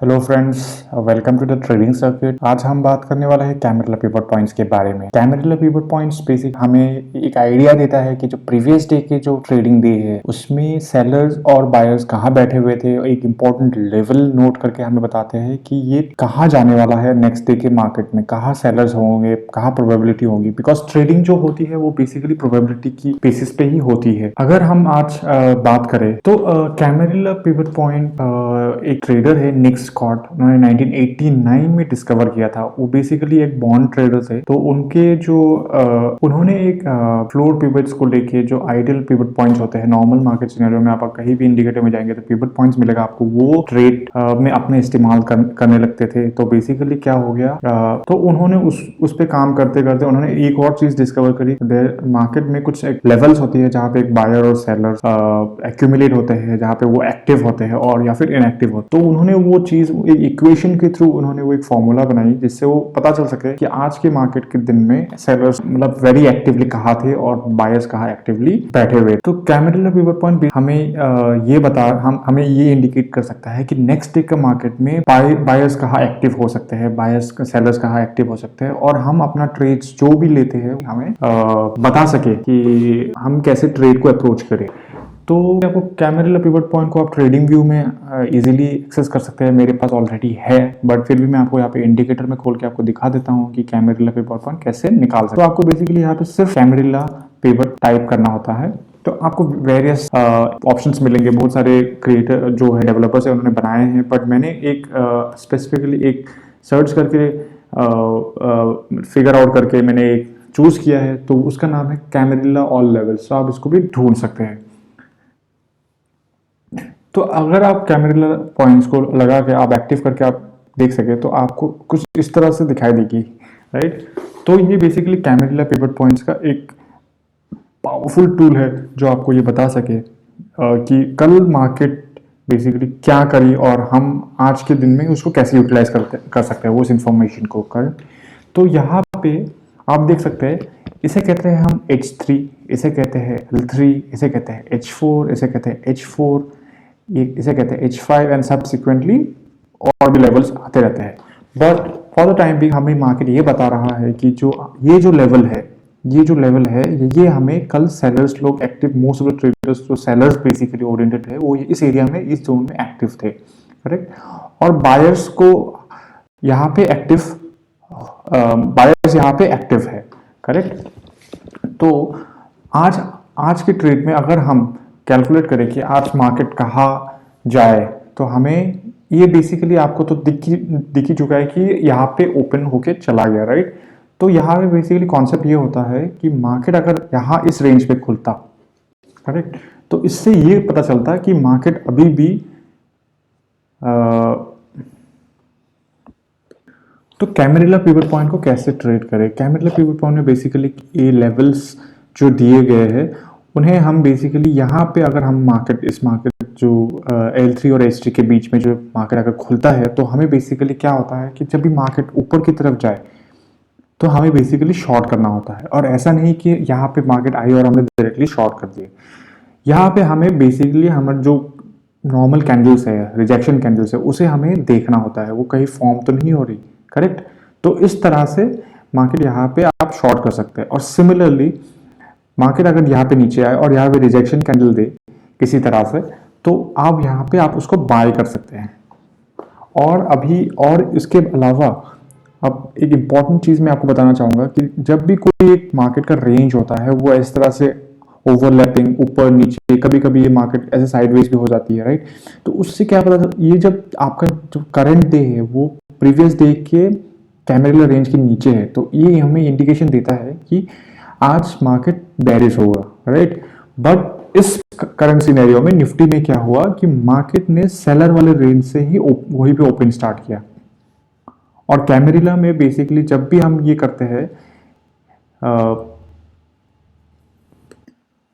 Hello friends, welcome to the trading circuit. आज हम बात करने वाले हैं कैमेरा पिवट पॉइंट्स के बारे में। कैमेरा पिवट पॉइंट्स बेसिक हमें एक आइडिया देता है कि जो प्रीवियस डे के जो ट्रेडिंग डे है उसमें सेलर्स और बायर्स कहाँ बैठे हुए थे। एक इंपॉर्टेंट लेवल नोट करके हमें बताते हैं कि ये कहाँ जाने वाला है नेक्स्ट डे के मार्केट में, कहाँ सेलर्स होंगे, कहाँ प्रोबेबिलिटी होगी। बिकॉज ट्रेडिंग जो होती है वो बेसिकली प्रोबेबिलिटी की बेसिस पे ही होती है। अगर हम आज बात करें तो कैमेरा पिवट पॉइंट एक ट्रेडर है निक स्कॉट, उन्होंने 1989 में डिस्कवर किया था। वो बेसिकली एक बॉन्ड ट्रेडर थे। तो उनके जो उन्होंने एक फ्लोर पिवट्स को लेके जो आइडियल पिवट पॉइंट्स होते हैं नॉर्मल मार्केट सिनेरियो में, आप कहीं भी इंडिकेटर में जाएंगे तो पिवट पॉइंट्स मिलेगा आपको, वो ट्रेड में अपने इस्तेमाल करने लगते थे। तो बेसिकली क्या हो गया, तो उन्होंने उस पे काम करते करते उन्होंने एक और चीज डिस्कवर करी। मार्केट में कुछ लेवल्स होती है जहाँ पे एक बायर और सेलर एक्यूमुलेट होते हैं, जहाँ पे वो एक्टिव होते हैं और या फिर इनएक्टिव होते हैं। तो उन्होंने वो चीज इक्वेशन के थ्रू उन्होंने वो एक फॉर्मूला बनाई जिससे वो पता चल सके कि आज के मार्केट के दिन में सेलर्स मतलब वेरी एक्टिवली कहाँ थे और बायर्स कहाँ एक्टिवली बैठे हुए। तो कैमेरा पिवट पॉइंट हमें ये बता हमें ये इंडिकेट कर सकता है कि नेक्स्ट डे का मार्केट में बायर्स कहाँ एक्टिव हो सकते हैं, बायर्स सेलर्स कहाँ एक्टिव हो सकते हैं, और हम अपना ट्रेड्स जो भी लेते हैं हमें बता सके कि हम कैसे ट्रेड को अप्रोच करें। तो आपको कैमेरा पिवट पॉइंट को आप ट्रेडिंग व्यू में इजीली एक्सेस कर सकते हैं। मेरे पास ऑलरेडी है, बट फिर भी मैं आपको यहाँ पे इंडिकेटर में खोल के आपको दिखा देता हूँ कि कैमेरा पिवट पॉइंट कैसे निकाल सकते हैं। तो आपको बेसिकली यहाँ पे सिर्फ कैमेरा पिवट टाइप करना होता है तो आपको वेरियस ऑप्शंस मिलेंगे। बहुत सारे क्रिएटर जो है डेवलपर्स है उन्होंने बनाए हैं, बट मैंने एक स्पेसिफिकली एक सर्च करके फिगर आउट करके मैंने एक चूज किया है, तो उसका नाम है कैमेरा ऑल लेवल्स। तो आप इसको भी ढूंढ सकते हैं। तो अगर आप कैमेरा पॉइंट्स को लगा के आप एक्टिव करके आप देख सके तो आपको कुछ इस तरह से दिखाई देगी, राइट। तो ये बेसिकली कैमेरा पिवट पॉइंट्स का एक पावरफुल टूल है जो आपको ये बता सके कि कल मार्केट बेसिकली क्या करी और हम आज के दिन में उसको कैसे यूटिलाइज कर सकते हैं वो इस इंफॉर्मेशन को कर। तो यहाँ पे आप देख सकते हैं, इसे कहते हैं हम H3, इसे कहते हैं L3, इसे कहते हैं H4, इसे कहते हैं H4, इसे कहते हैं H5 एंड सब्सिक्वेंटली और भी लेवल्स आते रहते हैं। बट फॉर द टाइम भी हमें मार्केट ये बता रहा है कि ये जो लेवल है ये हमें कल सेलर्स लोग active, most of the traders जो सेलर्स बेसिकली ओरिएंटेड है वो इस एरिया में, इस जोन में एक्टिव थे, करेक्ट। और बायर्स को यहाँ पे एक्टिव, बायर्स यहाँ पे एक्टिव है, करेक्ट। तो आज के ट्रेड में अगर हम कैलकुलेट करें कि आज मार्केट कहाँ जाए तो हमें ये बेसिकली आपको तो दिख ही चुका है कि यहाँ पे ओपन होके चला गया, राइट। तो यहाँ पे बेसिकली कॉन्सेप्ट ये होता है कि मार्केट अगर यहाँ इस रेंज पे खुलता, करेक्ट, तो इससे ये पता चलता है कि मार्केट अभी भी तो कैमेरा पिवट पॉइंट को कैसे ट्रेड करें। कैमेरा पिवट पॉइंट में बेसिकली ये लेवल्स जो दिए गए हैं उन्हें हम बेसिकली यहाँ पे अगर हम इस मार्केट जो L3 और H3 के बीच में जो मार्केट अगर खुलता है तो हमें बेसिकली क्या होता है कि जब भी मार्केट ऊपर की तरफ जाए तो हमें बेसिकली शॉर्ट करना होता है। और ऐसा नहीं कि यहाँ पे मार्केट आई और हमने डायरेक्टली शॉर्ट कर दिए। यहाँ पे हमें बेसिकली हमारे जो नॉर्मल कैंडल्स है, रिजेक्शन कैंडल्स है, उसे हमें देखना होता है वो कहीं फॉर्म तो नहीं हो रही, करेक्ट। तो इस तरह से मार्केट यहाँ पे आप शॉर्ट कर सकते हैं। और सिमिलरली मार्केट अगर यहाँ पे नीचे आए और यहाँ पे रिजेक्शन कैंडल दे किसी तरह से, तो आप यहाँ पे आप उसको बाय कर सकते हैं। और इसके अलावा अब एक इम्पॉर्टेंट चीज़ मैं आपको बताना चाहूँगा कि जब भी कोई एक मार्केट का रेंज होता है वो इस तरह से ओवरलैपिंग ऊपर नीचे, कभी कभी ये मार्केट ऐसे साइडवेज भी हो जाती है, राइट। तो उससे क्या पता चलता, ये जब आपका जो करंट डे है वो प्रीवियस डे के कैमेरा रेंज के नीचे है तो ये हमें इंडिकेशन देता है कि आज मार्केट बेरिश होगा, राइट। बट इस करंट सिनेरियो में निफ्टी में क्या हुआ कि मार्केट ने सेलर वाले रेंज से ही वहीं पे ओपन स्टार्ट किया। और कैमेरा में बेसिकली जब भी हम ये करते हैं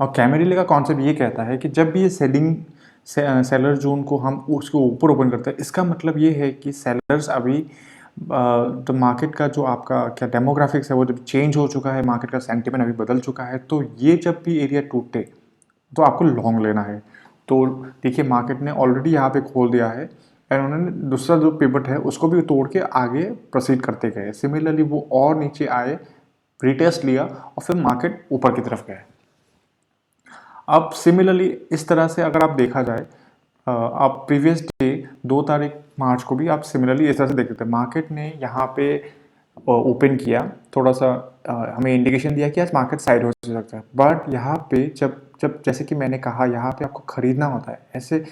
और कैमेरा का कॉन्सेप्ट ये कहता है कि जब भी ये सेलर जोन को हम उसके ऊपर ओपन करते हैं, इसका मतलब ये है कि सेलर्स अभी तो मार्केट का जो आपका क्या डेमोग्राफिक्स है वो जब चेंज हो चुका है, मार्केट का सेंटिमेंट अभी बदल चुका है, तो ये जब भी एरिया टूटे तो आपको लॉन्ग लेना है। तो देखिए मार्केट ने ऑलरेडी यहाँ पे खोल दिया है एंड उन्होंने दूसरा जो पिवट है उसको भी तोड़ के आगे प्रोसीड करते गए। सिमिलरली वो और नीचे आए, रिटेस्ट लिया और फिर मार्केट ऊपर की तरफ गए। अब सिमिलरली इस तरह से अगर आप देखा जाए, आप प्रीवियस डे 2 तारीख मार्च को भी आप सिमिलरली इस तरह से देख सकते हैं। मार्केट ने यहाँ पे ओपन किया, थोड़ा सा हमें इंडिकेशन दिया कि आज मार्केट साइड हो सकता है, बट यहाँ पे जब जब जैसे कि मैंने कहा यहाँ पे आपको खरीदना होता है, ऐसे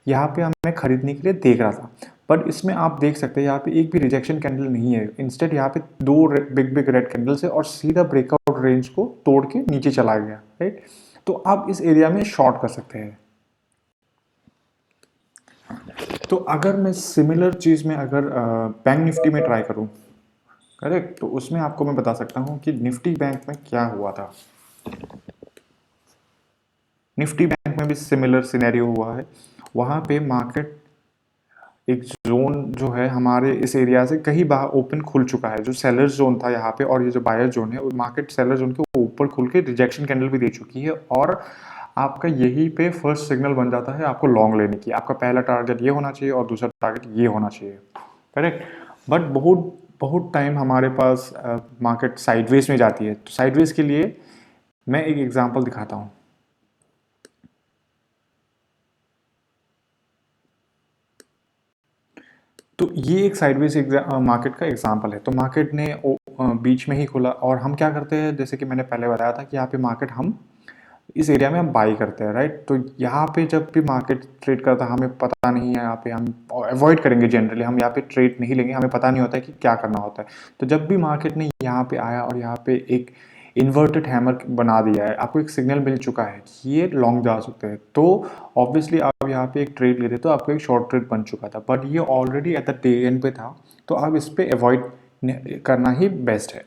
यहाँ पे हमें खरीदने के लिए देख रहा था, बट इसमें आप देख सकते हैं यहाँ पे एक भी रिजेक्शन कैंडल नहीं है। इंस्टेड यहाँ पे 2 बिग रेड कैंडल्स है और सीधा ब्रेकआउट रेंज को तोड़ के नीचे चला गया, राइट। तो आप इस एरिया में शॉर्ट कर सकते हैं। तो अगर मैं सिमिलर चीज़ में अगर बैंक निफ्टी में ट्राई करूं, करेक्ट, तो उसमें आपको मैं बता सकता हूं कि निफ्टी बैंक में क्या हुआ था। निफ्टी बैंक में भी सिमिलर सिनेरियो हुआ है। वहां पे मार्केट एक जोन जो है हमारे इस एरिया से कहीं बाहर ओपन खुल चुका है, जो सेलर्स जोन था यहाँ पे, और ये जो बायर जोन है, मार्केट सेलर जोन के ऊपर खुल के रिजेक्शन कैंडल भी दे चुकी है, और आपका यही पे फर्स्ट सिग्नल बन जाता है आपको लॉन्ग लेने की। आपका पहला टारगेट ये होना चाहिए और दूसरा टारगेट ये होना चाहिए, करेक्ट। बट बहुत बहुत टाइम हमारे पास मार्केट साइडवेज में जाती है। तो साइडवेज के लिए मैं एक एग्जांपल दिखाता हूँ। तो ये एक साइडवेज मार्केट का एग्जांपल है। तो मार्केट ने बीच में ही खुला, और हम क्या करते हैं, जैसे कि मैंने पहले बताया था कि यहाँ पे मार्केट हम इस एरिया में हम बाई करते हैं, राइट। तो यहाँ पे जब भी मार्केट ट्रेड करता है हमें पता नहीं है, यहाँ पे हम अवॉइड करेंगे, जनरली हम यहाँ पे ट्रेड नहीं लेंगे, हमें पता नहीं होता है कि क्या करना होता है। तो जब भी मार्केट ने यहाँ पे आया और यहाँ पे एक इन्वर्टेड हैमर बना दिया है, आपको एक सिग्नल मिल चुका है कि ये लॉन्ग जा सकते हैं, तो ऑब्वियसली आप यहाँ पे एक ट्रेड ले रहे, तो आपको एक शॉर्ट ट्रेड बन चुका था, बट ये already at the day and पे था, तो आप इस पे अवॉइड करना ही बेस्ट है।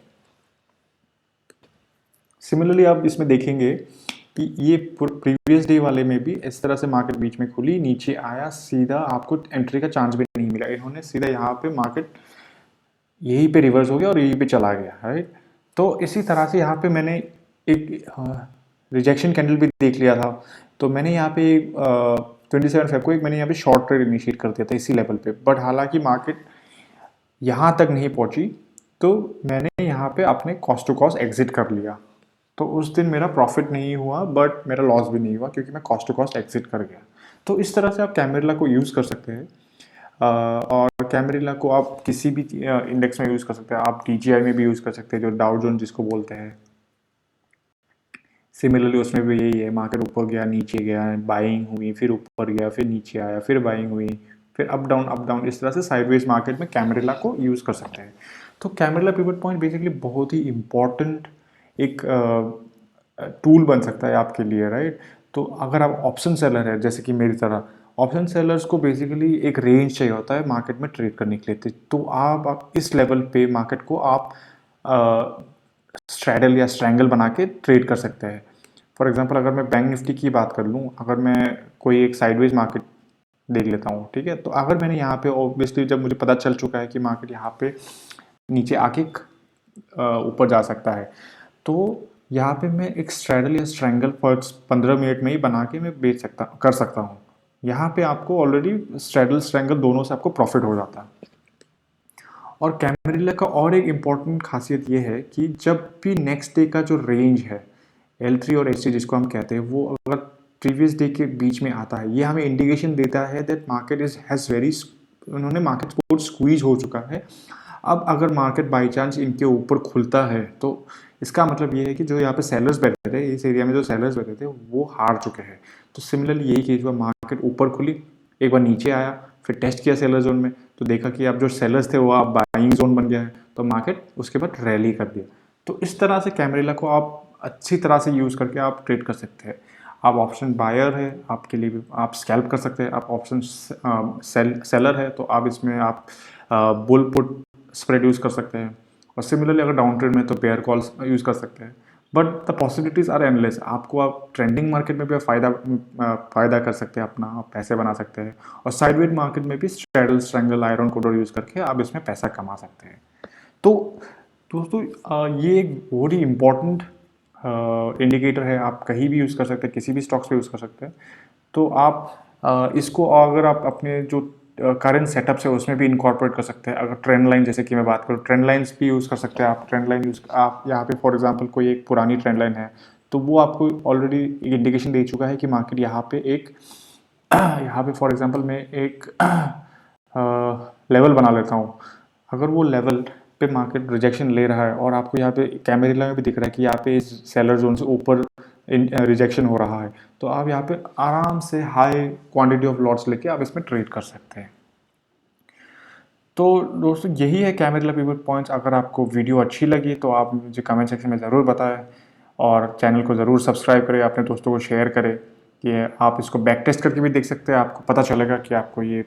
सिमिलरली आप इसमें देखेंगे कि ये प्रीवियस डे वाले में भी इस तरह से मार्केट बीच में खुली, नीचे आया, सीधा आपको एंट्री का चांस भी नहीं मिला। इन्होंने सीधा यहाँ पे मार्केट यहीं पे रिवर्स हो गया और यहीं पे चला गया, राइट। तो इसी तरह से यहाँ पे मैंने एक रिजेक्शन कैंडल भी देख लिया था। तो मैंने यहाँ पे 27 फेब को एक मैंने यहाँ पे शॉर्ट ट्रेड इनिशिएट कर दिया था इसी लेवल पे, बट हालांकि मार्केट यहाँ तक नहीं पहुँची, तो मैंने यहाँ पे अपने कॉस्ट टू कॉस्ट एग्जिट कर लिया। तो उस दिन मेरा प्रॉफिट नहीं हुआ, बट मेरा लॉस भी नहीं हुआ, क्योंकि मैं कॉस्ट टू कॉस्ट एग्जिट कर गया। तो इस तरह से आप कैमरेला को यूज़ कर सकते हैं, और कैमरेला को आप किसी भी इंडेक्स में यूज़ कर सकते हैं। आप DJI में भी यूज़ कर सकते हैं, जो डाउ जोन जिसको बोलते हैं। सिमिलरली उसमें भी यही है, मार्केट ऊपर गया, नीचे गया, बाइंग हुई, फिर ऊपर गया, फिर नीचे आया, फिर बाइंग हुई, फिर अप डाउन, इस तरह से साइडवेज मार्केट में कैमरेला को यूज़ कर सकते हैं। तो कैमरेला पिवट पॉइंट बेसिकली बहुत ही इंपॉर्टेंट एक टूल बन सकता है आपके लिए, राइट। तो अगर आप ऑप्शन सेलर है, जैसे कि मेरी तरह, ऑप्शन सेलर्स को बेसिकली एक रेंज चाहिए होता है मार्केट में ट्रेड करने के लिए। तो आप इस लेवल पे मार्केट को आप स्ट्रैडल या स्ट्रैंगल बना के ट्रेड कर सकते हैं। फॉर एग्जांपल अगर मैं बैंक निफ्टी की बात कर लूँ, अगर मैं कोई एक साइडवेज मार्केट देख लेता हूँ, ठीक है, तो अगर मैंने यहाँ पे ऑब्वियसली जब मुझे पता चल चुका है कि मार्केट यहाँ पे नीचे आके ऊपर जा सकता है, तो यहाँ पे मैं एक स्ट्रैडल या स्ट्रैंगल 15 मिनट में ही बना के मैं कर सकता हूँ। यहाँ पे आपको ऑलरेडी स्ट्रैडल स्ट्रैंगल दोनों से आपको प्रॉफिट हो जाता है। और कैमरेला का और एक इम्पॉर्टेंट खासियत ये है कि जब भी नेक्स्ट डे का जो रेंज है L3 और S3 जिसको हम कहते हैं, वो अगर प्रीवियस डे के बीच में आता है, ये हमें इंडिकेशन देता है दैट मार्केट हैज़ वेरी, उन्होंने मार्केट बहुत स्क्वीज हो चुका है। अब अगर मार्केट बाई चांस इनके ऊपर खुलता है, तो इसका मतलब ये है कि जो यहाँ पे सेलर्स बैठे थे, इस एरिया में जो सेलर्स बैठे थे वो हार चुके हैं। तो सिमिलरली यही केस हुआ, मार्केट ऊपर खुली, एक बार नीचे आया, फिर टेस्ट किया सेलर जोन में, तो देखा कि अब जो सेलर्स थे वो अब बाइंग जोन बन गया है, तो मार्केट उसके बाद रैली कर दिया। तो इस तरह से कैमरेला को आप अच्छी तरह से यूज़ करके आप ट्रेड कर सकते हैं। आप ऑप्शन बायर है, आपके लिए भी आप स्कैल्प कर सकते हैं। आप ऑप्शन सेलर है, तो आप इसमें आप बुल पुट स्प्रेड यूज़ कर सकते हैं। और सिमिलरली अगर डाउन ट्रेड में तो पेयर कॉल्स यूज़ कर सकते हैं। But the possibilities are endless. आपको आप ट्रेंडिंग मार्केट में भी फ़ायदा कर सकते हैं अपना, आप पैसे बना सकते हैं, और साइडवेज मार्केट में भी straddle strangle iron coder use करके आप इसमें पैसा कमा सकते हैं। तो दोस्तों ये एक बहुत ही इम्पॉर्टेंट इंडिकेटर है, आप कहीं भी यूज़ कर सकते हैं, किसी भी स्टॉक्स पे यूज़ कर सकते हैं। तो आप इसको अगर आप अपने जो करंट सेटअप है उसमें भी इनकॉर्पोरेट कर सकते हैं। अगर ट्रेंड लाइन जैसे कि मैं बात करूँ, ट्रेंड लाइन्स भी यूज़ कर सकते हैं आप। ट्रेंड लाइन यूज़ आप यहाँ पे फॉर एग्जांपल कोई एक पुरानी ट्रेंड लाइन है तो वो आपको ऑलरेडी एक इंडिकेशन दे चुका है कि मार्केट यहाँ पे एक यहाँ पे फॉर एग्जांपल मैं एक लेवल बना लेता हूँ। अगर वो लेवल पे मार्केट रिजेक्शन ले रहा है और आपको यहाँ पे कैमेरिला में भी दिख रहा है कि यहाँ पे इस सेलर जोन से ऊपर रिजेक्शन हो रहा है, तो आप यहाँ पे आराम से हाई क्वांटिटी ऑफ लॉट्स लेके आप इसमें ट्रेड कर सकते हैं। तो दोस्तों यही है कैमेरिला पिवट पॉइंट्स। अगर आपको वीडियो अच्छी लगी तो आप मुझे कमेंट सेक्शन में ज़रूर बताएं और चैनल को ज़रूर सब्सक्राइब करें, अपने दोस्तों को शेयर करें कि आप इसको बैक टेस्ट करके भी देख सकते हैं। आपको पता चलेगा कि आपको ये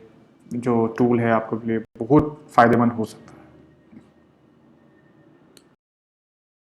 जो टूल है आपके लिए बहुत फ़ायदेमंद हो सकता है।